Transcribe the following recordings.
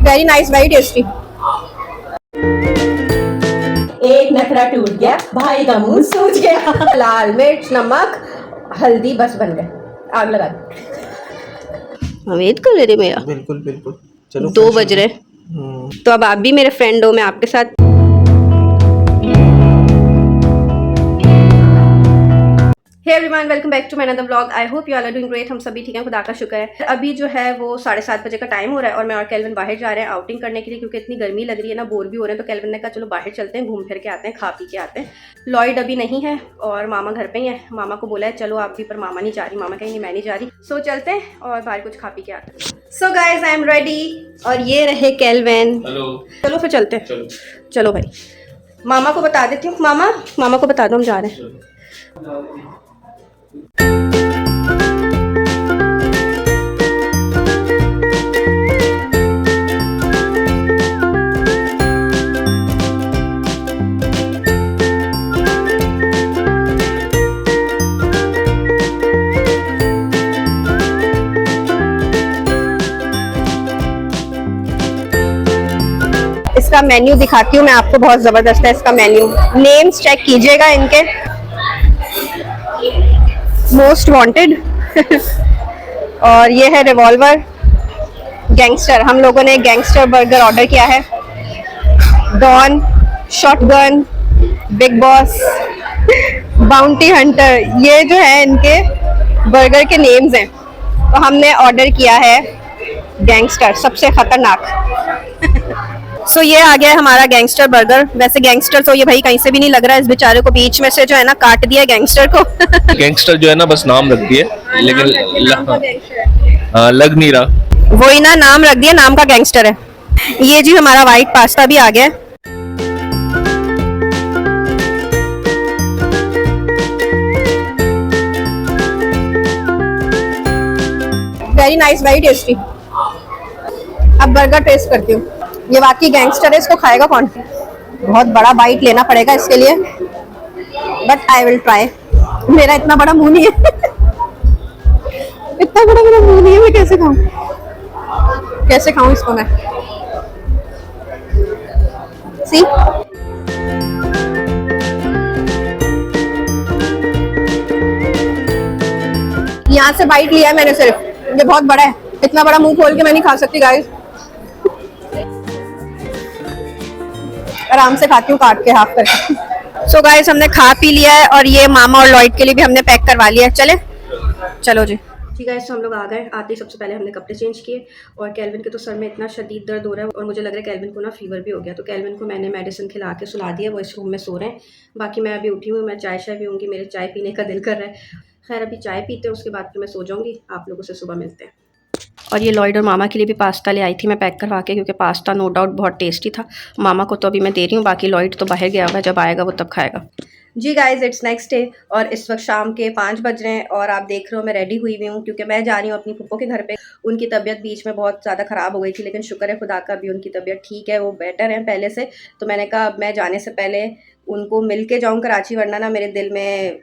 Very nice, very tasty. एक नखरा टूट गया, भाई का मुंह सूज गया। लाल मिर्च, नमक, हल्दी, बस बन गए। आग लगा दो। वेट कर रहे मेरा। बिल्कुल बिल्कुल। चलो 2 बज रहे। तो अब आप भी मेरे फ्रेंड हो, मैं आपके साथ। Hey everyone, welcome back to my another vlog. I hope you all are doing great. हम सभी ठीक हैं, खुदा का शुक्र है। अभी जो है वो 7:30 बजे का टाइम हो रहा है और मैं और केल्विन बाहर जा रहे हैं आउटिंग करने के लिए, क्योंकि इतनी गर्मी लग रही है ना, बोर भी हो रहे हैं। तो केल्विन ने कहा चलो बाहर चलते हैं, घूम फिर के आते हैं, खा पी के आते हैं। लॉयड अभी नहीं है और मामा घर पे ही है। मामा को बोला है चलो आप भी, पर मामा नहीं जा रही। मामा कहेंगे मैं नहीं जा रही। सो चलते हैं और बाहर कुछ खा पी के आते हैं। So guys, I am ready और ये रहे केल्विन। हेलो। चलो फिर चलते हैं। चलो चलो भाई, मामा को बता देती हूँ। मामा को बता दो हम जा रहे हैं। इसका मेन्यू दिखाती हूँ मैं आपको, बहुत जबरदस्त है इसका मेन्यू। नेम्स चेक कीजिएगा इनके, मोस्ट वांटेड। और ये है रिवॉल्वर, गैंगस्टर। हम लोगों ने गैंगस्टर बर्गर ऑर्डर किया है। Don, shotgun, big boss, bounty hunter, ये जो है इनके बर्गर के नेम्स हैं। तो हमने ऑर्डर किया है गैंगस्टर, सबसे खतरनाक। सो ये आ गया है हमारा गैंगस्टर बर्गर। वैसे गैंगस्टर तो ये भाई कहीं से भी नहीं लग रहा है। इस बेचारे को बीच में से जो है ना काट दिया गैंगस्टर को। गैंगस्टर जो है ना बस नाम रख दिए, लेकिन लग नहीं रहा। वही ना, नाम रख दिया, नाम का गैंगस्टर है। ये जी हमारा व्हाइट पास्ता भी आ गया। Very nice, very tasty. अब बर्गर टेस्ट करती हूँ। ये वाकई गैंगस्टर है, इसको खाएगा कौन? बहुत बड़ा बाइट लेना पड़ेगा इसके लिए, बट आई विल ट्राई। मेरा इतना बड़ा मुंह नहीं है। इतना बड़ा मेरा मुंह नहीं है, मैं कैसे खाऊं? कैसे खाऊं इसको मैं? सी, यहाँ से बाइट लिया है मैंने सिर्फ। ये बहुत बड़ा है, इतना बड़ा मुंह खोल के मैं नहीं खा सकती गाइस। आराम से खाती हूँ, काट के हाफ करके। सो गाइस, हमने खा पी लिया है और ये मामा और लॉयड के लिए भी हमने पैक करवा लिया है। चले, चलो जी। ठीक है, तो हम लोग आ गए। आते ही सबसे पहले हमने कपड़े चेंज किए और केल्विन के तो सर में इतना शदीद दर्द हो रहा है और मुझे लग रहा है केल्विन को ना फीवर भी हो गया। तो केल्विन को मैंने मेडिसिन खिला के सुला दिया, वो इस रूम में सो रहे हैं। बाकी मैं अभी उठी हूँ, मैं चाय पीऊँगी, मेरे चाय पीने का दिल कर रहा है। खैर अभी चाय पीते हैं, उसके बाद फिर मैं सो जाऊँगी। आप लोगों से सुबह मिलते हैं। और ये लॉयड और मामा के लिए भी पास्ता ले आई थी मैं पैक करवा के, क्योंकि पास्ता नो डाउट बहुत टेस्टी था। मामा को तो अभी मैं दे रही हूँ, बाकी लॉयड तो बाहर गया हुआ है, जब आएगा वो तब खाएगा। जी गाइज, इट्स नेक्स्ट डे और इस वक्त शाम के 5 बज रहे हैं और आप देख रहे हो मैं रेडी हुई हूँ, क्योंकि मैं जा रही हूँ अपनी फुप्पो के घर पे। उनकी तबीयत बीच में बहुत ज़्यादा ख़राब हो गई थी, लेकिन शुक्र है खुदा का, अभी उनकी तबीयत ठीक है, वो बेटर है पहले से। तो मैंने कहा अब मैं जाने से पहले उनको मिल के जाऊँ कराची, वरना ना मेरे दिल में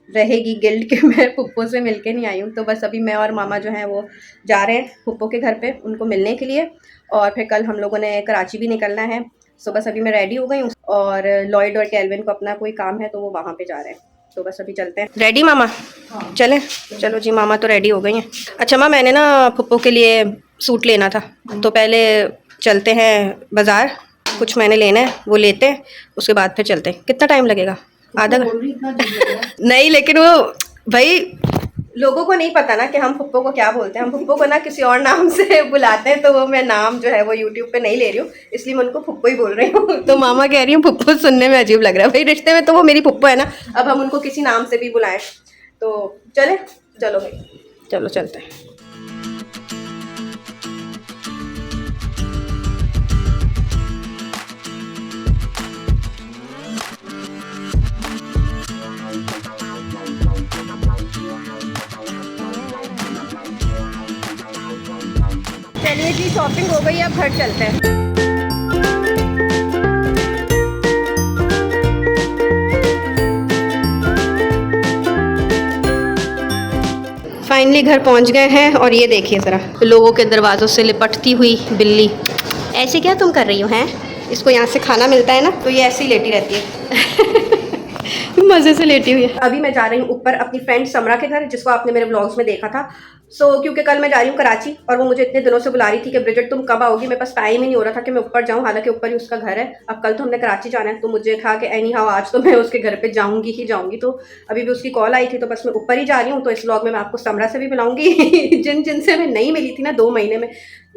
रहेगी गिल्ट कि मैं फुप्पो से मिलके नहीं आई हूँ। तो बस अभी मैं और मामा जो हैं वो जा रहे हैं फुप्पो के घर पे उनको मिलने के लिए, और फिर कल हम लोगों ने कराची भी निकलना है। सो बस अभी मैं रेडी हो गई हूँ और लॉयड और केल्विन को अपना कोई काम है तो वो वहाँ पे जा रहे हैं। तो बस अभी चलते हैं। रेडी मामा? हाँ। चले, चलो जी। मामा तो रेडी हो गई हैं। अच्छा माँ, मैंने ना फुप्पो के लिए सूट लेना था, तो पहले चलते हैं बाज़ार, कुछ मैंने लेना है वो लेते हैं, उसके बाद फिर चलते हैं। कितना टाइम लगेगा? आधा घंटा? नहीं, लेकिन वो भाई लोगों को नहीं पता ना कि हम फुप्पो को क्या बोलते हैं। हम फुप्पो को ना किसी और नाम से बुलाते हैं, तो वो मैं नाम जो है वो यूट्यूब पे नहीं ले रही हूँ, इसलिए मैं उनको फुप्पो ही बोल रही हूँ। तो मामा कह रही हूँ फुप्पो सुनने में अजीब लग रहा है। भाई रिश्ते में तो वो मेरी फुप्पो है ना, अब हम उनको किसी नाम से भी बुलाएं तो चले। चलो भाई, चलो चलते हैं। चलिए जी, शॉपिंग हो गई, अब घर चलते हैं। फाइनली घर पहुंच गए हैं और ये देखिए ज़रा, लोगों के दरवाज़ों से लिपटती हुई बिल्ली। ऐसे क्या तुम कर रही हो हैं? इसको यहाँ से खाना मिलता है ना, तो ये ऐसे ही लेटी रहती है मज़े से लेटी हुई है। अभी मैं जा रही हूँ ऊपर अपनी फ्रेंड समरा के घर, जिसको आपने मेरे व्लॉग्स में देखा था। क्योंकि कल मैं जा रही हूँ कराची और वो मुझे इतने दिनों से बुला रही थी कि ब्रिजेट तुम कब आओगी। मेरे पास टाइम ही नहीं हो रहा था कि मैं ऊपर जाऊँ, हालांकि ऊपर ही उसका घर है। अब कल तो हमने कराची जाना है, तो मुझे था कि एनी हाउ आज तो मैं उसके घर पे जाऊँगी ही जाऊँगी। तो अभी भी उसकी कॉल आई थी, तो बस मैं ऊपर ही जा रही हूँ। तो इस व्लॉग में मैं आपको समरा से भी मिलाऊंगी जिनसे मैं नहीं मिली थी ना 2 महीने में,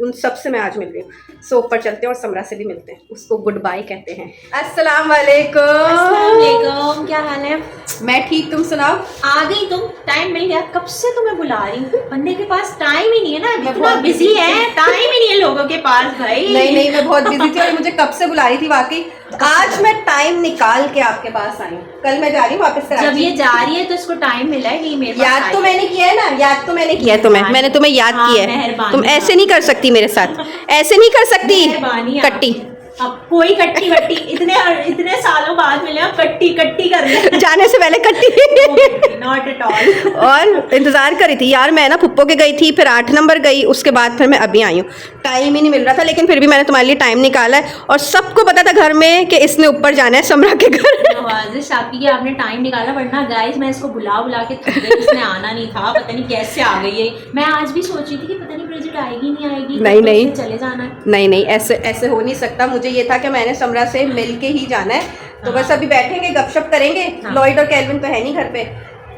उन सब से मैं आज मिल रही हूँ। ऊपर चलते हैं और समरा से भी मिलते हैं, उसको गुड बाय कहते हैं। अस्सलाम वालेकुम। क्या हाल है? मैं ठीक, तुम सुनाओ। आ गई तुम, टाइम मिल गया। कब से तुम्हें बुला रही हूँ, बंदे के पास टाइम ही नहीं है ना, मैं इतना बहुत बिजी है, टाइम ही नहीं है लोगों के पास भाई। नहीं मैं बहुत बिजी थी और मुझे कब से बुला रही थी वाकई। आज मैं टाइम निकाल के आपके पास आई हूँ। कल मैं जा रही हूँ वापस कराची। जब ये जा रही है तो इसको टाइम मिला है कि मेरे पास याद तो मैंने किया है ना, याद तो मैंने किया है तुम्हें, मैंने तुम्हें याद हाँ, किया है। मेहरबानी। तुम ऐसे नहीं कर सकती मेरे साथ, ऐसे नहीं कर सकती मेहरबानी कट्टी। अब कोई कट्टी वट्टी इतने सालों बाद मिले, अब कट्टी कर रहे जाने से पहले कट्टी नॉट एट ऑल। और इंतजार करी थी यार मैं ना, फुप्पो के गई थी, फिर 8 नंबर गई, उसके बाद फिर मैं अभी आई हूँ। टाइम ही नहीं मिल रहा था, लेकिन फिर भी मैंने तुम्हारे लिए टाइम निकाला है। और सबको पता था घर में कि इसने ऊपर जाना है समरा के घर। शापी की आपने टाइम निकाला, वरना गाइस मैं इसको बुला के थक गई, इसने आना नहीं था, पता नहीं कैसे आ गई है। मैं आज भी सोच रही थी कि पता नहीं ब्रिजेट आएगी नहीं आएगी, नहीं चले जाना है। नहीं ऐसे हो नहीं सकता। मुझे ये था कि मैंने समरा से मिल के ही जाना है, तो बस अभी बैठेंगे गपशप करेंगे। लॉयड और कैल्विन तो है नहीं घर पे,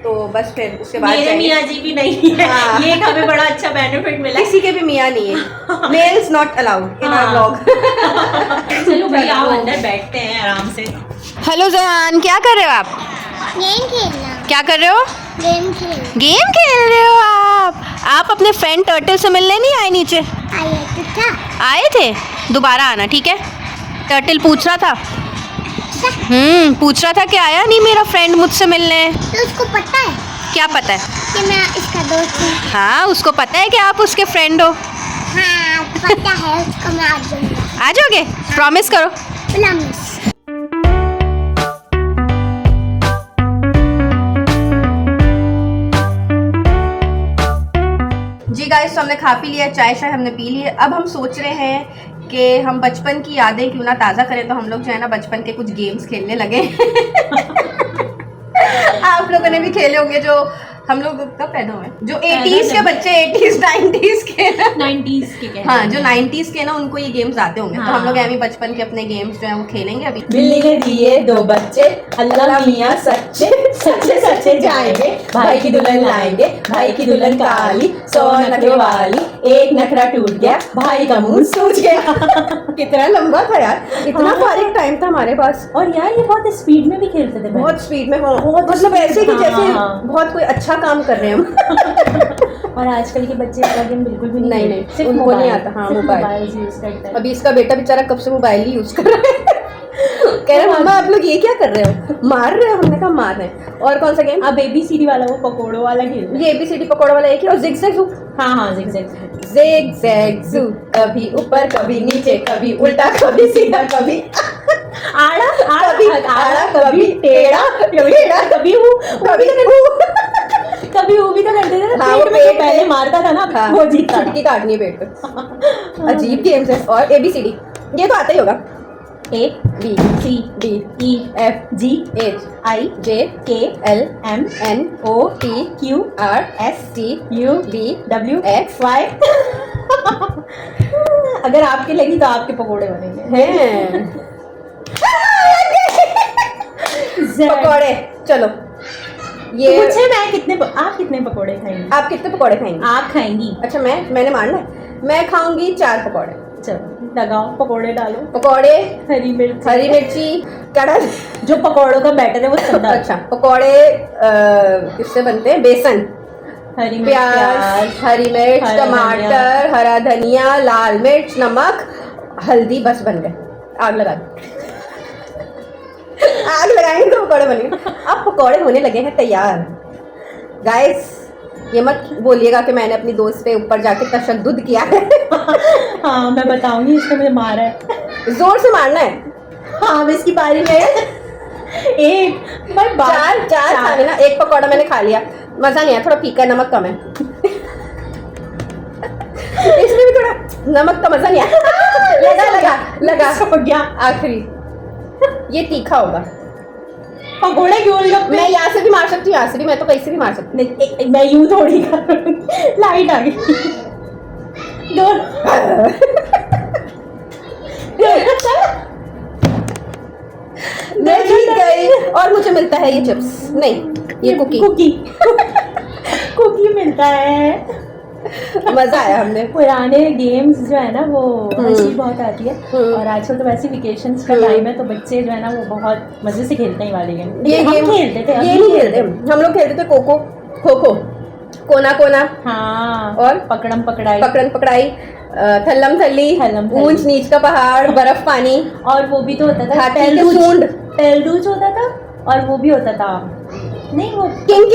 तो बस फिर उसके बाद मेरे मियाँ जी भी नहीं है। हाँ। ये हमें बड़ा अच्छा बेनिफिट मिला। किसी के भी मियाँ नहीं है, males not allowed in our vlog. चलो भाई आओ अंदर बैठते हैं आराम से। हेलो जयान, क्या कर रहे हो आप? गेम खेलना। क्या कर रहे हो? गेम खेल रहे हो आप अपने फ्रेंड टर्टल से मिलने नहीं आए नीचे? आया तो था। आए थे, दोबारा आना ठीक है। टर्टल पूछ रहा था, पूछ रहा था कि आया नहीं मेरा फ्रेंड मुझसे मिलने। तो उसको पता है क्या पता है? कि मैं इसका दोस्त हूँ। हाँ उसको पता है कि आप उसके फ्रेंड हो। हाँ पता है उसको, मैं आ जाऊँगा। आ जाओगे? प्रॉमिस करो। प्रॉमिस। जी गाइस, तो हमने खा पी लिया, चाय शाय हमने पी ली है। अब हम सोच रहे हैं कि हम बचपन की यादें क्यों ना ताज़ा करें। तो हम लोग जो है ना बचपन के कुछ गेम्स खेलने लगे आप लोगों ने भी खेले होंगे, जो हम लोग कब पैदा हुए, जो 80s के बच्चे, 80s 90s के 90s के हाँ जो 90s के ना, उनको ये गेम्स आते होंगे। तो हम लोग ऐसे बचपन के अपने गेम्स जो है वो खेलेंगे अभी। बिल्ली ने दिए 2 बच्चे, अल्लाह मियाँ सच्चे सच्चे सच्चे जाएंगे, भाई की दुल्हन लाएंगे, भाई की दुल्हन काली 100 नखरे वाली, एक नखरा टूट गया, भाई का मुंह सूज गया। कितना लंबा था यार, इतना फारिग टाइम था हमारे पास। और यार ये बहुत स्पीड में भी खेलते थे, बहुत स्पीड में, मतलब ऐसे कि जैसे बहुत कोई अच्छा काम कर रहे हैं हम। और आजकल के बच्चे वाला गेम बिल्कुल भी नहीं सिर्फ उनको नहीं आता। हाँ मोबाइल यूज करते हैं। अभी इसका बेटा बेचारा कब से मोबाइल ही यूज कर रहा है। कह रहे मम्मा आप लोग ये क्या कर रहे हो, मार रहे हो? हमने कहा मार रहे हैं। और कौन सा गेम? अब ABCD वाला, वो पकोड़ों वाला गेम। ये ABCD पकौड़ा वाला एक ही। और जिगजैग हाँ ज़िगज़ैग ज़ू, कभी ऊपर कभी नीचे, कभी उल्टा कभी सीधा, कभी आड़ा कभी टेढ़ा, कभी वो भी तो करते थे ना। हाँ, पेट में जो पहले मारता था ना, हाँ, वो जीतता था। छुटकी काटनी है पेट पे। अजीब गेम्स है। और ABCD ये तो आता ही होगा। A B C D E F G H I J K L M N O P Q R S T U V W X Y। अगर आपके लगी तो आपके पकोड़े बनेंगे हैं। Z। पकौड़े चलो। ये पूछे मैं आप कितने पकोड़े खाएंगी? आप कितने पकौड़े खाएंगे? आप खाएंगी? अच्छा मैंने मानना है, मैं खाऊंगी 4 पकौड़े। चलो लगाओ, पकोड़े डालो। पकौड़े, हरी मिर्ची क्या डाल? जो पकोड़ों का बैटर है वो सब डालो। अच्छा पकौड़े किससे बनते हैं? बेसन, हरी प्याज, हरी मिर्च, हरा टमाटर, हरा धनिया, लाल मिर्च, नमक, हल्दी, बस बन गए। आग लगा दो। आग लगाएंगे तो पकौड़े बनेंगे। अब पकौड़े होने लगे हैं तैयार। गाइस ये मत बोलिएगा कि मैंने अपनी दोस्त पे ऊपर जाके तशद्दुद किया है। हाँ मैं बताऊंगी, इसने मुझे मारा है। जोर से मारना है। हाँ अब इसकी बारी है। एक चार खाने ना, 1 पकौड़ा मैंने खा लिया, मजा नहीं आया, थोड़ा फीका, नमक कम है। इसमें भी थोड़ा नमक का मजा नहीं आया। लगा लगा हो गया। आखिरी, ये तीखा होगा। पकोड़े के गोलगप्पे। मैं यहाँ से भी मार सकती हूँ, यहाँ से भी, मैं तो कहीं से भी मार सकती नहीं, मैं यूं थोड़ी लाइट आ गई। दो मैं जीत गई और मुझे मिलता है ये चिप्स, नहीं ये कुकी। कुकी मिलता है। मजा आया हमने। पुराने गेम्स जो है ना वो हंसी बहुत आती है, और आजकल तो वैसे वेकेशंस का टाइम है तो बच्चे जो है ना वो बहुत मजे से खेलते हैं ये वाले गेम। ये हम गेम खेलते थे, ये नहीं खेलते हम लोग, खेलते थे खो खो, कोना कोना, हाँ, और पकड़म पकड़ाई, पकड़न पकड़ाई, थल्लम थल्ली, ऊंच नीच का पहाड़, बर्फ पानी, और वो भी तो होता था हाथी के सूंड, पेलडूज होता था, और वो भी होता था, नहीं वो किंग,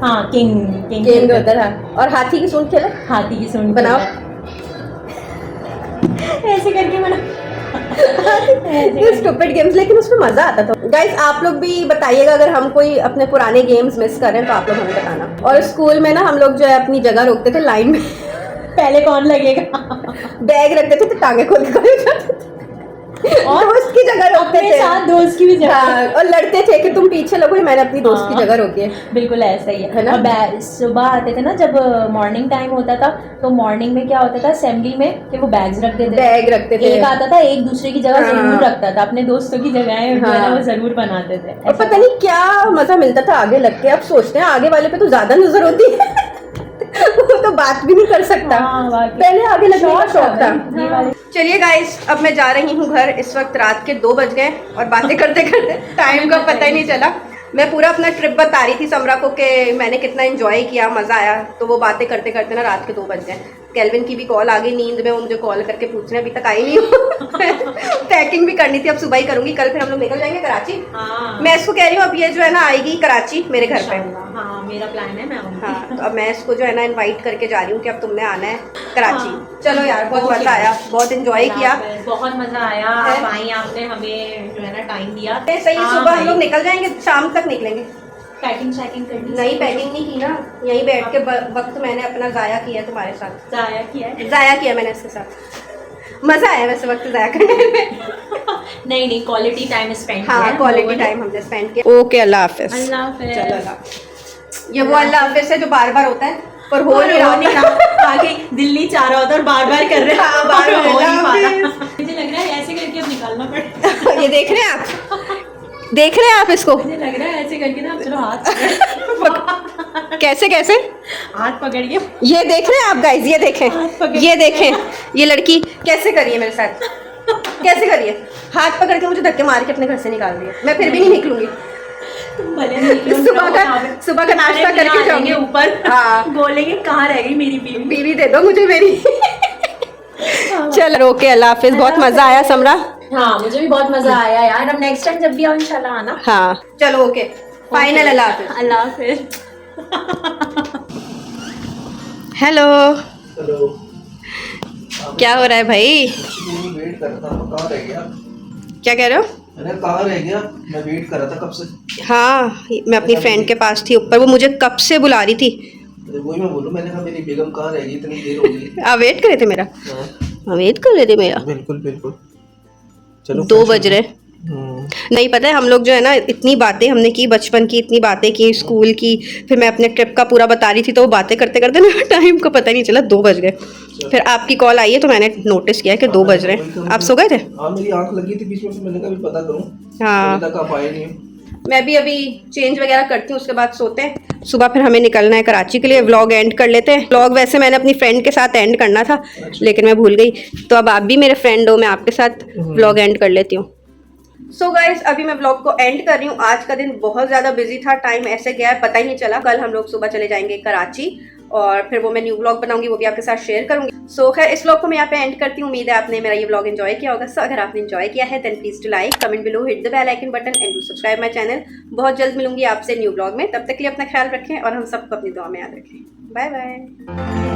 हाँ किंग किंग होता था, और हाथी की सूंड खेला, हाथी की सूंड बनाओ। ऐसे करके बना। स्टूपिड गेम्स, लेकिन उसमें मजा आता था। गाइस आप लोग भी बताइएगा अगर हम कोई अपने पुराने गेम्स मिस करें तो आप लोग हमें बताना। और स्कूल में ना हम लोग जो है अपनी जगह रोकते थे लाइन में, पहले कौन लगेगा, बैग रखते थे तो टांगे खोल के खड़े हो जाते थे, और दोस्त की जगह रोकते अपने थे, साथ दोस्त की भी जगह। हाँ, और लड़ते थे कि तुम पीछे लगो, मैंने अपनी दोस्त की जगह रोकी है। बिल्कुल ऐसा ही है ना? और सुबह आते थे ना जब मॉर्निंग टाइम होता था, तो मॉर्निंग में क्या होता था असेंबली में कि वो बैग्स रखते थे, बैग रखते थे, एक आता था एक दूसरे की जगह जरूर हाँ। रखता था, अपने दोस्तों की जगह हाँ। वो जरूर बनाते थे। और पता नहीं क्या मजा मिलता था आगे लग के। अब सोचते हैं आगे वाले पे तो ज्यादा नजर होती है वो तो बात भी नहीं कर सकता। हाँ, वाकई। पहले आगे लगने का शौक था। ये वाले। चलिए गाइस अब मैं जा रही हूँ घर। इस वक्त रात के 2 बज गए और बातें करते करते टाइम का पता ही नहीं चला। मैं पूरा अपना ट्रिप बता रही थी समरा को कि मैंने कितना एंजॉय किया, मज़ा आया, तो वो बातें करते करते ना रात के 2 बज गए। केल्विन की भी कॉल आ गई नींद में, वो मुझे कॉल करके पूछने अभी तक आई नहीं हूँ पैकिंग भी करनी थी, अब सुबह ही करूँगी। कल फिर हम लोग निकल जाएंगे कराची। हाँ। मैं इसको कह रही हूँ अब ये जो है ना आएगी कराची मेरे घर पे। हाँ, मेरा प्लान है, मैं आऊंगी। हाँ, तो अब मैं इसको जो है ना इनवाइट करके जा रही हूँ कि अब तुमने आना है कराची। हाँ। चलो यार बहुत मज़ा आया, बहुत एंजॉय किया, बहुत मजा आया। है? आप आई, आपने हमें जो है ना टाइम दिया। सही है। सुबह हम लोग निकल जाएंगे, शाम तक निकलेंगे। पैकिंग शैकिंग करनी, नहीं पैकिंग नहीं की ना, यहीं बैठ के वक्त मैंने अपना ज़ाया किया तुम्हारे साथ। जाया किया है। ज़ाया किया मैंने इसके साथ, मज़ा आया वैसे वक्त ज़ाया करने में नहीं क्वालिटी टाइम स्पेंड किया हाँ है, क्वालिटी टाइम हमने स्पेंड किया। ओके अल्लाह हाफिज़। अल्लाह हाफिज़। चलो अल्लाह। ये वो अल्लाह हाफिज़ है जो बार बार होता है पर हो नहीं रहा। आगे दिल्ली चाह रहा होता और बार बार कर रहे हैं। हाँ, बार-बार हो नहीं पा रहा। हाफिज़। मुझे लग रहा है ऐसे करके अब निकालना पड़ेगा। ये देख रहे हैं आप, देख रहे हैं आप इसको, मुझे लग रहा है ऐसे करके ना, अब चलो हाथ कैसे कैसे हाथ पकड़िए। ये देख रहे हैं आप गाइस, ये देखें, हाथ पकड़- ये देखें, ये लड़की कैसे करी है मेरे साथ, कैसे करी है, हाथ पकड़ के मुझे धक्के मार के अपने घर से निकाल दिया। मैं फिर भी नहीं निकलूंगी। तुम भले नहीं निकलो, सुबह का नाश्ता करके जाऊंगी ऊपर। हाँ, बोलेंगे कहाँ रह गई मेरी बीवी। बीवी दे दो मुझे मेरी चलो ओके अल्लाह हाफिज़। बहुत मज़ा आया समरा। हाँ मुझे भी बहुत मजा आया यार, अब नेक्स्ट टाइम जब भी आओ इंशाल्लाह आना। हाँ चलो ओके फाइनल अल्लाह हाफिज़। अल्लाह हाफिज़। हेलो, हेलो, क्या हो रहा है भाई? वेट कर रहा था, कहाँ रह गया? क्या कह रहे हो? अरे कहाँ रह गया? मैं वेट कर रहा था कब से। हाँ मैं अपनी फ्रेंड के पास थी ऊपर, वो मुझे कब से बुला रही थी। अरे वही मैं बोलूँ, मैंने कहा मेरी बेगम कहाँ रह गई, इतनी देर हो गई। आप वेट कर रहे थे मेरा? हाँ, वेट कर रहे थे मेरा? बिल्कुल बिल्कुल। चलो 2 बज रहे। हम्म, नहीं पता है हम लोग जो है ना इतनी बातें हमने की, बचपन की इतनी बातें की, स्कूल की, फिर मैं अपने ट्रिप का पूरा बता रही थी तो वो बातें करते करते ना टाइम को पता नहीं चला 2 बज गए। फिर आपकी कॉल आई है तो मैंने नोटिस किया कि 2 बज रहे हैं। आप सो गए थे? हाँ मेरी आंख लगी थी बीच में, फिर मैंने कहा भी पता करूँ। हाँ अभी तक आप आए नहीं हो। मैं भी अभी चेंज वगैरह करती हूँ, उसके बाद सोते हैं। सुबह फिर हमें निकलना है कराची के लिए। व्लॉग एंड कर लेते हैं। व्लॉग वैसे मैंने अपनी फ्रेंड के साथ एंड करना था लेकिन मैं भूल गई, तो अब आप भी मेरे फ्रेंड हो, मैं आपके साथ व्लॉग एंड कर लेती हूँ। सो गाइस अभी मैं व्लॉग को एंड कर रही हूँ। आज का दिन बहुत ज़्यादा बिजी था, टाइम ऐसे गया है पता ही नहीं चला। कल हम लोग सुबह चले जाएंगे कराची और फिर वो मैं न्यू व्लॉग बनाऊंगी, वो भी आपके साथ शेयर करूंगी। सो खैर इस व्लॉग को मैं यहाँ पे एंड करती हूँ। उम्मीद है आपने मेरा ये व्लॉग एंजॉय किया होगा। सो अगर आपने एंजॉय किया है then please to like, comment below, hit the bell icon button and do subscribe my channel. बहुत जल्द मिलूंगी आपसे न्यू व्लॉग में, तब तक के लिए अपना ख्याल रखें और हम सबको अपनी दुआ में याद रखें। Bye bye.